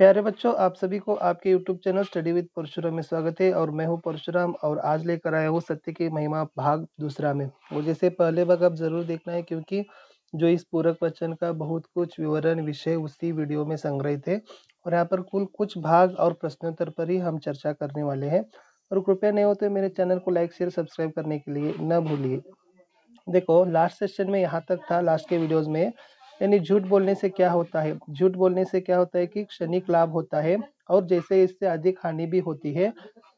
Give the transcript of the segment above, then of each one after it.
प्यारे बच्चों, आप सभी को आपके YouTube channel study with Parshuram में स्वागत है। और मैं हूं परशुराम और आज लेकर आया हूं सत्य की महिमा भाग दूसरा में। और जैसे पहले भाग आप जरूर देखना है, क्योंकि जो इस पूरक वचन का बहुत कुछ विवरण विषय उसी वीडियो में संग्रहित है। और यहाँ पर कुल कुछ भाग और प्रश्नोत्तर पर ही हम चर्चा करने वाले हैं। और कृपया नहीं हो तो मेरे चैनल को लाइक शेयर सब्सक्राइब करने के लिए न भूलिए। देखो, लास्ट सेशन में यहाँ तक था, लास्ट के वीडियोस में, यानी झूठ बोलने से क्या होता है। झूठ बोलने से क्या होता है कि क्षणिक लाभ होता है और जैसे इससे अधिक हानि भी होती है।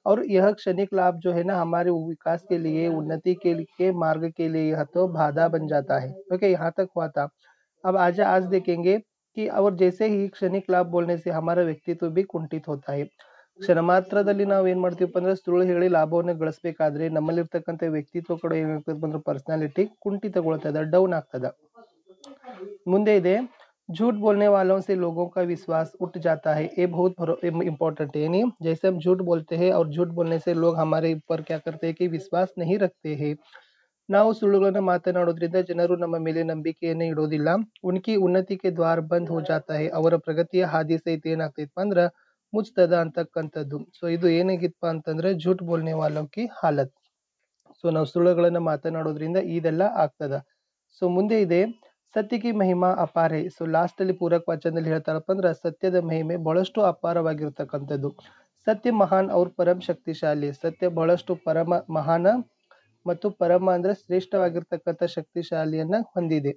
और यह क्षणिक लाभ जो है ना, हमारे विकास के लिए, उन्नति के लिए, मार्ग के लिए यह तो बाधा बन जाता है। ओके, यहाँ तक हुआ था। अब आज देखेंगे कि और जैसे ही क्षणिक लाभ बोलने से हमारा व्यक्तित्व भी कुंठित होता है। ಕ್ಷಣ ಮಾತ್ರದಲ್ಲಿ ನಾವು ಏನ್ ಮಾಡ್ತೀವಪ್ಪ ಅಂದ್ರೆ ಸುಳ್ಳು ಹೇಳಿ ಲಾಭವನ್ನು ಗಳಿಸಬೇಕಾದ್ರೆ ನಮ್ಮಲ್ಲಿರ್ತಕ್ಕಂಥ ವ್ಯಕ್ತಿತ್ವ ಕೂಡ ಏನಾಗ್ತದೆ ಅಂದ್ರೆ पर्सनालिटी ಕುಂಠಿತಗೊಳ್ತದ, ಡೌನ್ ಆಗ್ತದ। ಮುಂದೆ ಇದೆ, झूठ बोलने वालों से लोगों का विश्वास उठ जाता है। ये बहुत इंपॉर्टेंट है। यानी जैसे हम झूठ बोलते हैं और झूठ बोलने से लोग हमारे ऊपर क्या करते हैं कि विश्वास नहीं रखते हैं। ನಾವು ಸುಳ್ಳುಗಳನ್ನು ಮಾತನಾಡೋದ್ರಿಂದ ಜನರು ನಮ್ಮ ಮೇಲೆ ನಂಬಿಕೆಯನ್ನು ಇಡೋದಿಲ್ಲ। ಉನ್ಕಿ ಉನ್ನತಿ ಕೆ ದ್ವಾರ ಬಂದ್ ಹೋ ಜಾತಾ ಹೈ, ಅವರ ಪ್ರಗತಿಯ ಹಾದಿ ಸಹಿತ ಏನಾಗ್ತೈತಪ್ಪ ಅಂದ್ರೆ ಮುಚ್ತದ ಅಂತಕ್ಕಂಥದ್ದು। ಸೊ ಇದು ಏನಾಗಿತ್ತಪ್ಪ ಅಂತಂದ್ರೆ झूठ बोलने वालों की हालत। ಸೊ ನಾವು ಸುಳ್ಳುಗಳನ್ನು ಮಾತನಾಡೋದ್ರಿಂದ ಇದೆಲ್ಲ ಆಗ್ತದ। ಸೊ ಮುಂದೆ ಇದೆ, ಸತ್ಯ ಕಿ ಮಹಿಮಾ ಅಪಾರ ಹೈ। ಸೊ ಲಾಸ್ಟ್ ಅಲ್ಲಿ ಪೂರಕ ವಚನದಲ್ಲಿ ಹೇಳ್ತಾರಪ್ಪ ಅಂದ್ರೆ ಸತ್ಯದ ಮಹಿಮೆ ಬಹಳಷ್ಟು ಅಪಾರವಾಗಿರ್ತಕ್ಕಂಥದ್ದು। ಸತ್ಯ ಮಹಾನ್ और परम शक्तिशाली। ಸತ್ಯ ಬಹಳಷ್ಟು ಪರಮ ಮಹಾನ ಮತ್ತು ಪರಮ ಅಂದ್ರೆ ಶ್ರೇಷ್ಠವಾಗಿರ್ತಕ್ಕಂಥ ಶಕ್ತಿಶಾಲಿಯನ್ನ ಹೊಂದಿದೆ।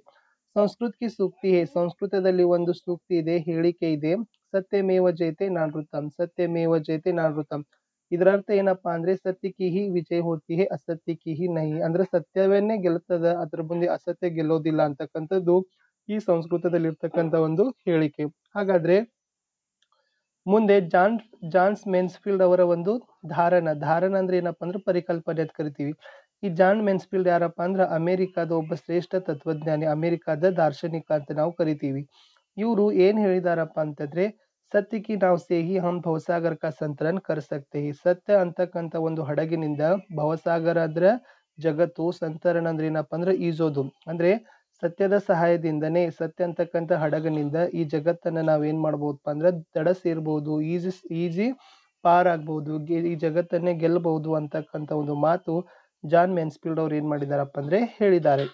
ಸಂಸ್ಕೃತ ಕಿ ಸೂಕ್ತಿ ಹೇ, ಸಂಸ್ಕೃತದಲ್ಲಿ ಒಂದು ಸೂಕ್ತಿ ಇದೆ, ಹೇಳಿಕೆ ಇದೆ, ಸತ್ಯಮೇವ ಜಯತೆ ನಾನೃತಂ, ಸತ್ಯಮೇವ ಜಯತೆ ನಾನೃತಂ। ಇದರ ಅರ್ಥ ಏನಪ್ಪಾ ಅಂದ್ರೆ ಸತ್ಯ ಕಿ ಹಿ ವಿಜಯ ಹೋತಿ ಹೇ, ಅಸತ್ಯ ಕಿ ಹಿ ನಹಿ। ಅಂದ್ರೆ ಸತ್ಯವನ್ನೇ ಗೆಲ್ಲುತ್ತದ, ಅದ್ರ ಮುಂದೆ ಅಸತ್ಯ ಗೆಲ್ಲೋದಿಲ್ಲ ಅಂತಕ್ಕಂಥದ್ದು ಈ ಸಂಸ್ಕೃತದಲ್ಲಿ ಇರ್ತಕ್ಕಂಥ ಒಂದು ಹೇಳಿಕೆ। ಹಾಗಾದ್ರೆ ಮುಂದೆ ಜಾನ್ಸ್ ಮೆನ್ಸ್ಫೀಲ್ಡ್ ಅವರ ಒಂದು ಧಾರಣ ಅಂದ್ರೆ ಏನಪ್ಪಾ ಅಂದ್ರೆ ಪರಿಕಲ್ಪನೆ ಅಂತ ಕರಿತೀವಿ। ಈ ಜಾನ್ ಮೆನ್ಸ್ಫೀಲ್ಡ್ ಯಾರಪ್ಪ ಅಂದ್ರೆ ಅಮೆರಿಕಾದ ಒಬ್ಬ ಶ್ರೇಷ್ಠ ತತ್ವಜ್ಞಾನಿ, ಅಮೆರಿಕಾದ ದಾರ್ಶನಿಕ ಅಂತ ನಾವು ಕರಿತೀವಿ। ಇವರು ಏನ್ ಹೇಳಿದಾರಪ್ಪ ಅಂತಂದ್ರೆ, ಸತ್ಯ ಕಿ ನಾವ್ ಸೇ ಹಿ ಹಮ್ ಭವಸಾಗರ ಕಾ ಸಂತರನ್ ಕರ್ ಸಕ್ತೆ ಹಿ। ಸತ್ಯ ಅಂತಕ್ಕಂಥ ಒಂದು ಹಡಗಿನಿಂದ ಭವಸಾಗರ ಅಂದ್ರೆ ಜಗತ್ತು, ಸಂತರಣ ಅಂದ್ರೆ ಏನಪ್ಪಾ ಅಂದ್ರೆ ಈಜೋದು, ಅಂದ್ರೆ ಸತ್ಯದ ಸಹಾಯದಿಂದನೇ, ಸತ್ಯ ಅಂತಕ್ಕಂಥ ಹಡಗನಿಂದ ಈ ಜಗತ್ತನ್ನ ನಾವೇನ್ ಮಾಡ್ಬೋದಪ್ಪ ಅಂದ್ರೆ ದಡ ಸೇರ್ಬೋದು, ಈಜಿ ಪಾರಾಗ್ಬೋದು, ಈ ಜಗತ್ತನ್ನೇ ಗೆಲ್ಲಬಹುದು ಅಂತಕ್ಕಂಥ ಒಂದು ಮಾತು ಜಾನ್ ಮೆನ್ಸ್ಫೀಲ್ಡ್ ಅವ್ರು ಏನ್ ಮಾಡಿದಾರಪ್ಪ ಅಂದ್ರೆ ಹೇಳಿದ್ದಾರೆ।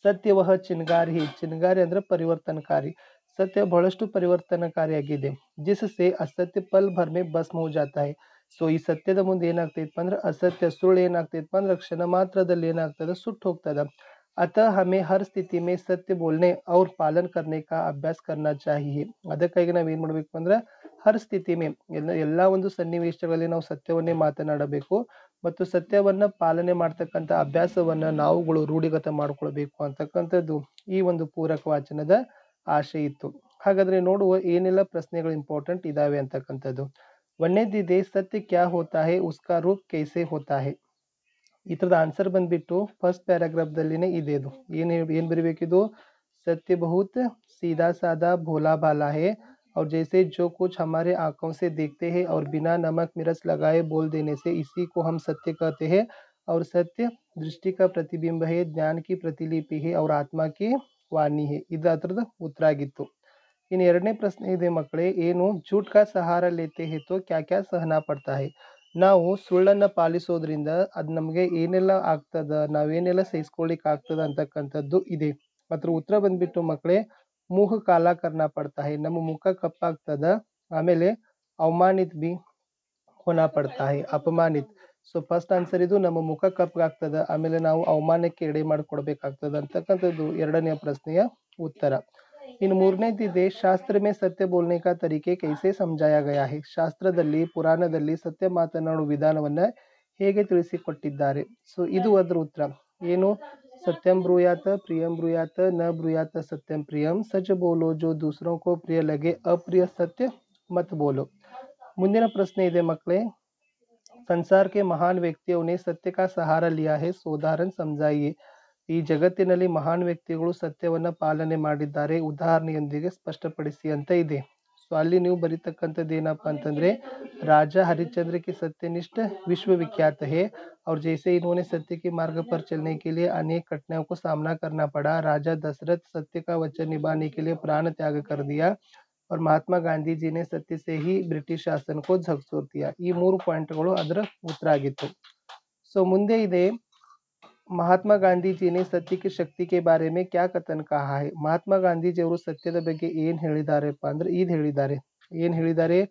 ಸತ್ಯವಹ ಚಿನ್ಗಾರಿ, ಚಿನ್ಗಾರಿ ಅಂದ್ರೆ ಪರಿವರ್ತನಕಾರಿ, ಸತ್ಯ ಬಹಳಷ್ಟು ಪರಿವರ್ತನಕಾರಿಯಾಗಿದೆ। ಜಿಸಸೆ ಅಸತ್ಯ ಪಲ್ ಭರ್ ಮೇ ಭಸ್ಮ ಹೋ ಜಾತಾ ಹೈ। ಸೊ ಈ ಸತ್ಯದ ಮುಂದೆ ಏನಾಗ್ತೈತಪ್ಪ ಅಂದ್ರೆ ಅಸತ್ಯ, ಸುಳ್ಳು ಏನಾಗ್ತೈತಪ್ಪ ಅಂದ್ರೆ ಕ್ಷಣ ಮಾತ್ರದಲ್ಲಿ ಏನಾಗ್ತದೆ, ಸುಟ್ಟು ಹೋಗ್ತದ। अतः हमें हर स्थिति में सत्य बोलने और पालन करने का अभ्यास करना चाहिए। ಅದಕ್ಕಾಗಿ ನಾವು ಏನ್ ಮಾಡ್ಬೇಕು ಅಂದ್ರೆ ಹರ್ ಸ್ಥಿತಿ ಮೇ, ಎಲ್ಲ ಒಂದು ಸನ್ನಿವೇಶಗಳಲ್ಲಿ ನಾವು ಸತ್ಯವನ್ನೇ ಮಾತನಾಡಬೇಕು ಮತ್ತು ಸತ್ಯವನ್ನ ಪಾಲನೆ ಮಾಡ್ತಕ್ಕಂಥ ಅಭ್ಯಾಸವನ್ನ ನಾವುಗಳು ರೂಢಿಗತ ಮಾಡ್ಕೊಳ್ಬೇಕು ಅಂತಕ್ಕಂಥದ್ದು ಈ ಒಂದು ಪೂರಕ ವಾಚನದ ಆಶೆ ಇತ್ತು। ಹಾಗಾದ್ರೆ ನೋಡುವ ಏನೆಲ್ಲ ಪ್ರಶ್ನೆಗಳು ಇಂಪಾರ್ಟೆಂಟ್ ಇದಾವೆ ಅಂತಕ್ಕಂಥದ್ದು। ಒಂದನೇದಿದೆ, ಸತ್ಯ ಕ್ಯಾ ಹೋತಾ ಹೈ ಉಸ್ಕಾ ರೂಪ್ ಕೈಸೆ ಹೋತಾ ಹೈ। ಇದ್ರದ ಆನ್ಸರ್ ಬಂದ್ಬಿಟ್ಟು ಫಸ್ಟ್ ಪ್ಯಾರಾಗ್ರಾಫ್ ದಲ್ಲಿನೇ ಇದೆ। ಇದು ಏನ್ ಬರಿಬೇಕಿದು, सत्य बहुत सीधा साधा भोला भाला है और जैसे जो कुछ हमारे आंखों से देखते हैं और बिना नमक मिर्च लगाए बोल देने से इसी को हम सत्य कहते हैं। और सत्य दृष्टि का प्रतिबिंब है, ज्ञान की प्रतिलिपि है और आत्मा की वाणी है। ಇದು ಅದರದ ಉತ್ತರ ಆಗಿತ್ತು। ಇನ್ನು ಎರಡನೇ ಪ್ರಶ್ನೆ ಇದೆ ಮಕ್ಕಳೇ, ಏನು झूठ का सहारा लेते हैं तो क्या क्या सहना पड़ता है। ನಾವು ಸುಳ್ಳನ್ನ ಪಾಲಿಸೋದ್ರಿಂದ ಅದು ನಮಗೆ ಏನೆಲ್ಲ ಆಗ್ತದ, ನಾವೇನೆಲ್ಲ ಸಹಿಸ್ಕೊಳ್ಳಿಕ್ ಆಗ್ತದ ಅಂತಕ್ಕಂಥದ್ದು ಇದೆ। ಅದ್ರ ಉತ್ತರ ಬಂದ್ಬಿಟ್ಟು ಮಕ್ಕಳೇ, ಮುಖ ಕಾಲಾ ಕರ್ನಾ ಪಡ್ತಾ ಹೈ, ನಮ್ಮ ಮುಖ ಕಪ್ಪಾಗ್ತದ। ಆಮೇಲೆ ಅವಮಾನಿತ್ ಬಿ ಹೋನಾ ಪಡ್ತಾ ಹೈ, ಅಪಮಾನಿತ್। ಸೊ ಫಸ್ಟ್ ಆನ್ಸರ್ ಇದು, ನಮ್ಮ ಮುಖ ಕಪ್ಪಾಗ್ತದ, ಆಮೇಲೆ ನಾವು ಅವಮಾನಕ್ಕೆ ಎಡೆ ಮಾಡಿಕೊಡ್ಬೇಕಾಗ್ತದ ಅಂತಕ್ಕಂಥದ್ದು ಎರಡನೆಯ ಪ್ರಶ್ನೆಯ ಉತ್ತರ। ಇನ್ನು ಮೂರನೇದಿದೆ, ಶಾಸ್ತ್ರ ಮೇ ಸತ್ಯ ಬೋಲ್ನೆ ಕಾ ತರೀಕೆ ಕೈಸೆ ಸಮझाया गया है। ಶಾಸ್ತ್ರದಲ್ಲಿ, ಪುರಾಣದಲ್ಲಿ ಸತ್ಯ ಮಾತನಾಡುವ ವಿಧಾನವನ್ನ ಹೇಗೆ ತಿಳಿಸಿಕೊಟ್ಟಿದ್ದಾರೆ। ಸೊ ಇದು ಅದರ ಉತ್ತರ ಏನು, सत्यम ब्रूयात प्रियम ब्रूयात न ब्रूयात सत्यम प्रियम, सच बोलो जो दूसरों को प्रिय लगे, अप्रिय सत्य मत बोलो। ಮುಂದಿನ ಪ್ರಶ್ನೆ ಇದೆ ಮಕ್ಕಳೇ, संसार के महान व्यक्तियों ने सत्य का सहारा लिया है, उदाहरण समझाइए। ಈ ಜಗತ್ತಿನಲ್ಲಿ ಮಹಾನ್ ವ್ಯಕ್ತಿಗಳು ಸತ್ಯವನ್ನ ಪಾಲನೆ ಮಾಡಿದ್ದಾರೆ, ಉದಾಹರಣೆಯೊಂದಿಗೆ ಸ್ಪಷ್ಟಪಡಿಸಿ ಅಂತ ಇದೆ। ಸೊ ಅಲ್ಲಿ ನೀವು ಬರೀತಕ್ಕಂಥದ್ದು ಏನಪ್ಪಾ ಅಂತಂದ್ರೆ, राजा हरिश्चंद्र की सत्यनिष्ठ विश्व विख्यात है और जैसे इन्होंने सत्य के मार्ग पर चलने के लिए अनेक कठिनाइयों को सामना करना पड़ा। राजा दशरथ सत्य का वचन निभाने के लिए प्राण त्याग कर दिया और महात्मा गांधी जी ने सत्य से ही ब्रिटिश शासन को झकझोर दिया. ಈ 3 ಪಾಯಿಂಟ್ಗಳು ಅದರ ಉತ್ತರ ಆಗಿತ್ತು. ಸೊ ಮುಂದೆ ಇದೆ ಮಹಾತ್ಮ ಗಾಂಧೀಜಿ ने सत्य की शक्ति के बारे में क्या कथन कहा है. ಮಹಾತ್ಮ ಗಾಂಧೀಜಿ ಅವರು ಸತ್ಯದ ಬಗ್ಗೆ ಏನ್ ಹೇಳಿದಾರೆಪ್ಪ ಅಂದ್ರೆ ಏನ್ ಹೇಳಿದ್ದಾರೆ.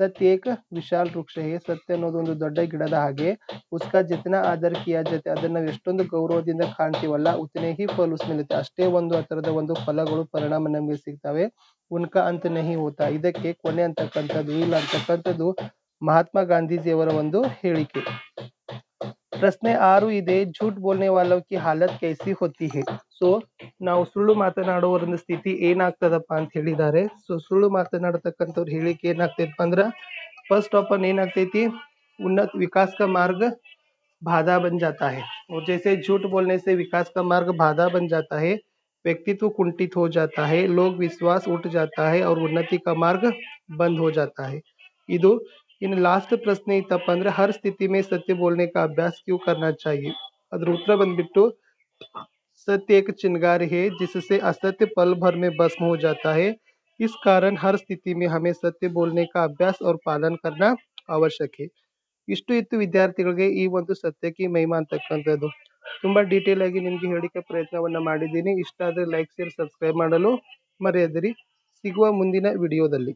सत्य एक विशाल वृक्ष है. सत्य ಅನ್ನೋದು ಒಂದು ದೊಡ್ಡ ಗಿಡದ ಹಾಗೆ. उसका जितना आदर किया जाता ಅದನ್ನ ಎಷ್ಟೊಂದು ಗೌರವದಿಂದ ಕಾಣ್ತೀವಲ್ಲ उतने ही फल उसमें मिलते. ಅಷ್ಟೇ ಒಂದು ಅದರದ ಒಂದು ಫಲಗಳು ಪರಿಣಾಮ ನಮಗೆ ಸಿಗ್ತವೆ. उनका अंत नहीं होता. ಇದಕ್ಕೆ ಕೊನೆ ಅಂತಕ್ಕಂಥದ್ದು ಇಲ್ಲ ಅಂತಕ್ಕಂಥದ್ದು ಮಹಾತ್ಮ ಗಾಂಧೀಜಿಯವರ ಒಂದು ಹೇಳಿಕೆ. ಪ್ರಶ್ನೆ 6 ಇದೆ. झूठ बोलने वालों की हालत कैसी होती है. ಸೊ ನಾವು ಸುಳ್ಳು ಮಾತನಾಡುವವರ ಒಂದು ಸ್ಥಿತಿ ಏನಾಗ್ತದಪ್ಪ ಅಂತ ಹೇಳಿದ್ದಾರೆ. ಸೊ ಸುಳ್ಳು ಮಾತನಾಡತಕ್ಕಂಥವ್ರ ಹೇಳಿಕೆ ಏನಾಗ್ತೈತಪ್ಪ ಅಂದ್ರೆ फर्स्ट ऑफ ऑल ಏನಾಗ್ತೈತಿ उन्नत विकास का मार्ग बाधा बन जाता है. और जैसे झूठ बोलने से विकास का मार्ग बाधा बन जाता है, व्यक्तित्व कुंठित हो जाता है, लोग विश्वास उठ जाता है और उन्नति का मार्ग बंद हो जाता है. ಇದು ಇನ್ನು ಲಾಸ್ಟ್ ಪ್ರಶ್ನೆ ಇತ್ತಪ್ಪ ಅಂದ್ರೆ हर स्थिति में सत्य बोलने का अभ्यास क्यों करना चाहिए. ಅದ್ರ ಉತ್ತರ ಬಂದ್ಬಿಟ್ಟು सत्य एक चिंगारी है जिससे असत्य पल भर में भस्म हो जाता है. इस कारण हर स्थिति में हमें सत्य बोलने का अभ्यास और पालन करना आवश्यक है. ಇಷ್ಟು ಇತ್ತು ವಿದ್ಯಾರ್ಥಿಗಳಿಗೆ ಈ ಒಂದು ಸತ್ಯಕ್ಕೆ ಮಹಿಮಾ ಅಂತಕ್ಕಂಥದ್ದು. ತುಂಬಾ ಡೀಟೇಲ್ ಆಗಿ ನಿಮಗೆ ಹೇಳಿಕೆ ಪ್ರಯತ್ನವನ್ನ ಮಾಡಿದ್ದೀನಿ. ಇಷ್ಟ ಆದರೆ ಲೈಕ್ ಶೇರ್ ಸಬ್ಸ್ಕ್ರೈಬ್ ಮಾಡಲು ಮರೆಯದಿರಿ. ಸಿಗುವ ಮುಂದಿನ ವಿಡಿಯೋದಲ್ಲಿ.